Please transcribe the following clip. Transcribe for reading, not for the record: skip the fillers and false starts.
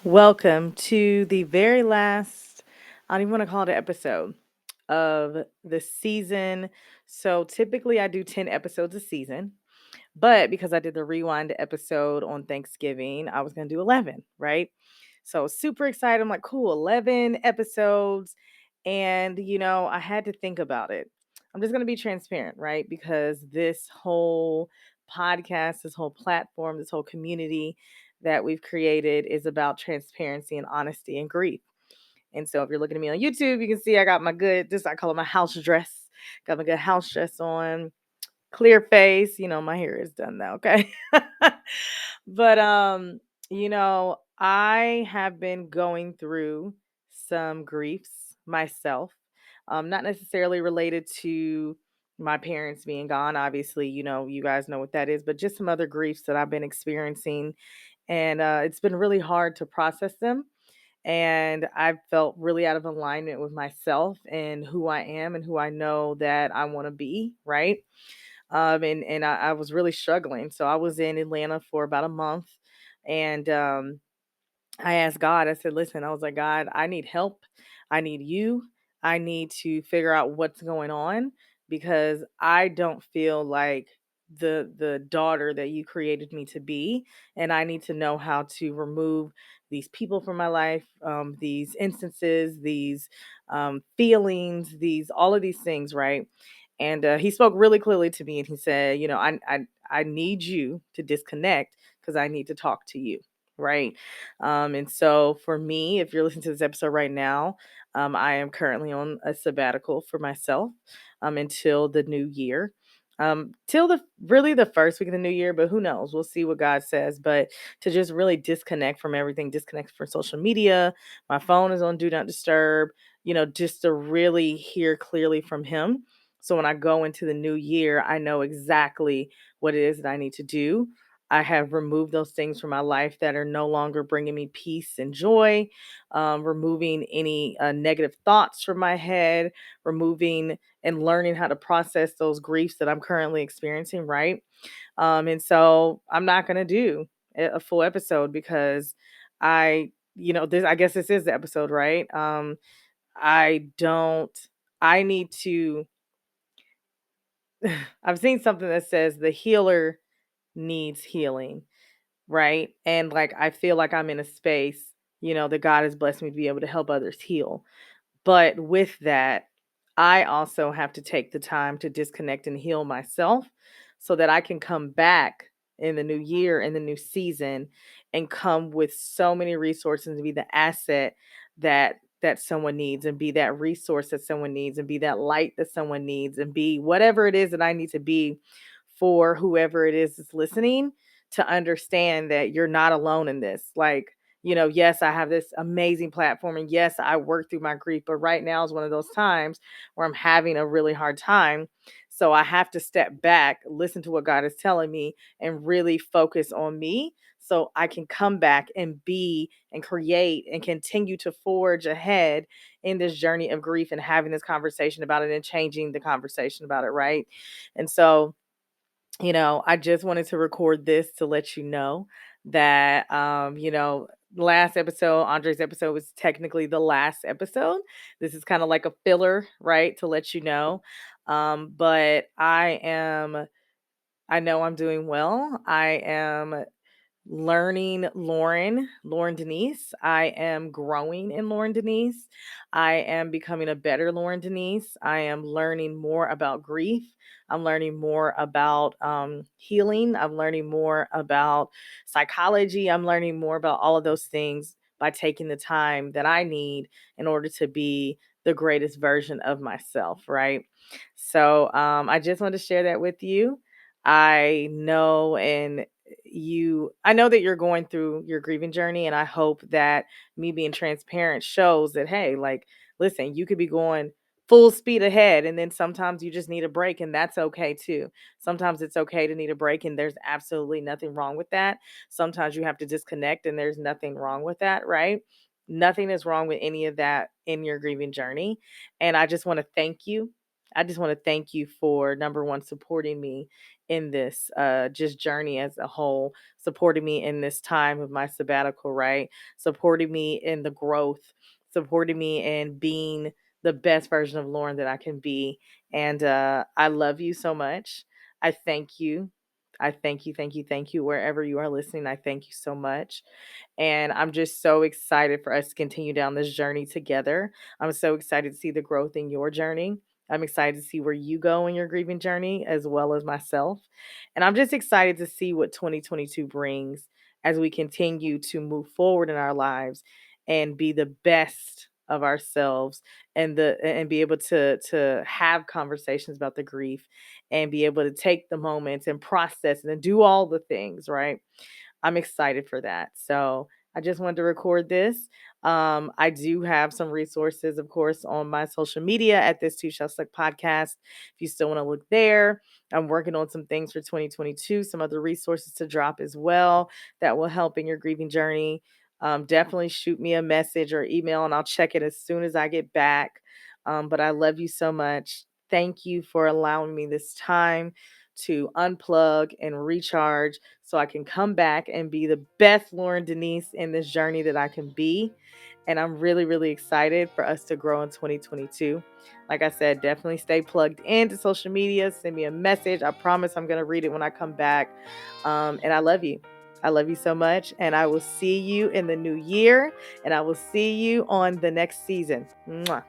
Welcome to the very last, I don't even want to call it an episode of the season. So typically I do 10 episodes a season, but because I did the rewind episode on Thanksgiving, I was going to do 11, right? So super excited. I'm like, cool, 11 episodes. And, I had to think about it. I'm just going to be transparent, right? Because this whole podcast, this whole platform, this whole community that we've created is about transparency and honesty and grief. And so if you're looking at me on YouTube, you can see I got my good, this I call it my house dress. Got my good house dress on, clear face. My hair is done now, okay? But I have been going through some griefs myself. Not necessarily related to my parents being gone. Obviously, you guys know what that is, but just some other griefs that I've been experiencing. And it's been really hard to process them. And I felt really out of alignment with myself and who I am and who I know that I want to be, right? And I was really struggling. So I was in Atlanta for about a month, and I asked God. I said, "Listen," I was like, "God, I need help. I need you. I need to figure out what's going on because I don't feel like the daughter that you created me to be, and I need to know how to remove these people from my life, these instances, these feelings, these all of these things, right?" And he spoke really clearly to me, and he said, I need you to disconnect because I need to talk to you." Right. And so for me, if you're listening to this episode right now, I am currently on a sabbatical for myself until the new year. Till the first week of the new year, but who knows? We'll see what God says. But to just really disconnect from everything, disconnect from social media. My phone is on do not disturb, just to really hear clearly from Him. So when I go into the new year, I know exactly what it is that I need to do. I have removed those things from my life that are no longer bringing me peace and joy, removing any negative thoughts from my head, removing and learning how to process those griefs that I'm currently experiencing, right? And so I'm not going to do a full episode because I guess this is the episode, right? I don't, I need to, I've seen something that says the healer needs healing, right? And like I feel like I'm in a space, that God has blessed me to be able to help others heal. But with that, I also have to take the time to disconnect and heal myself so that I can come back in the new year, in the new season, and come with so many resources and be the asset that someone needs and be that resource that someone needs and be that light that someone needs and be whatever it is that I need to be for whoever it is that's listening to understand that you're not alone in this. Like, yes, I have this amazing platform and yes, I work through my grief, but right now is one of those times where I'm having a really hard time. So I have to step back, listen to what God is telling me, and really focus on me so I can come back and be and create and continue to forge ahead in this journey of grief and having this conversation about it and changing the conversation about it, right? And so I just wanted to record this to let you know that, last episode, Andre's episode was technically the last episode. This is kind of like a filler, right? To let you know. But I know I'm doing well. I am learning Loryn Denise. I am growing in Loryn Denise. I am becoming a better Loryn Denise. I am learning more about grief. I'm learning more about healing. I'm learning more about psychology. I'm learning more about all of those things by taking the time that I need in order to be the greatest version of myself, right? So I just wanted to share that with you. I know and I know that you're going through your grieving journey, and I hope that me being transparent shows that, hey, like, listen, you could be going full speed ahead, and then sometimes you just need a break, and that's okay too. Sometimes it's okay to need a break, and there's absolutely nothing wrong with that. Sometimes you have to disconnect, and there's nothing wrong with that, right? Nothing is wrong with any of that in your grieving journey. And I just want to thank you. I just want to thank you for number one, supporting me in this just journey as a whole, supporting me in this time of my sabbatical, right? Supporting me in the growth, supporting me in being the best version of Lauren that I can be. And I love you so much. I thank you. I thank you. Wherever you are listening, I thank you so much. And I'm just so excited for us to continue down this journey together. I'm so excited to see the growth in your journey. I'm excited to see where you go in your grieving journey, as well as myself. And I'm just excited to see what 2022 brings as we continue to move forward in our lives and be the best of ourselves, and be able to have conversations about the grief and be able to take the moments and process and do all the things, right? I'm excited for that. So I just wanted to record this. I do have some resources, of course, on my social media at this Two Shall Suck podcast. If you still want to look there, I'm working on some things for 2022, some other resources to drop as well that will help in your grieving journey. Definitely shoot me a message or email, and I'll check it as soon as I get back. But I love you so much. Thank you for allowing me this time to unplug and recharge so I can come back and be the best Loryn Denise in this journey that I can be. And I'm really, really excited for us to grow in 2022. Like I said, definitely stay plugged into social media. Send me a message. I promise I'm going to read it when I come back. And I love you. I love you so much. And I will see you in the new year. And I will see you on the next season. Mwah.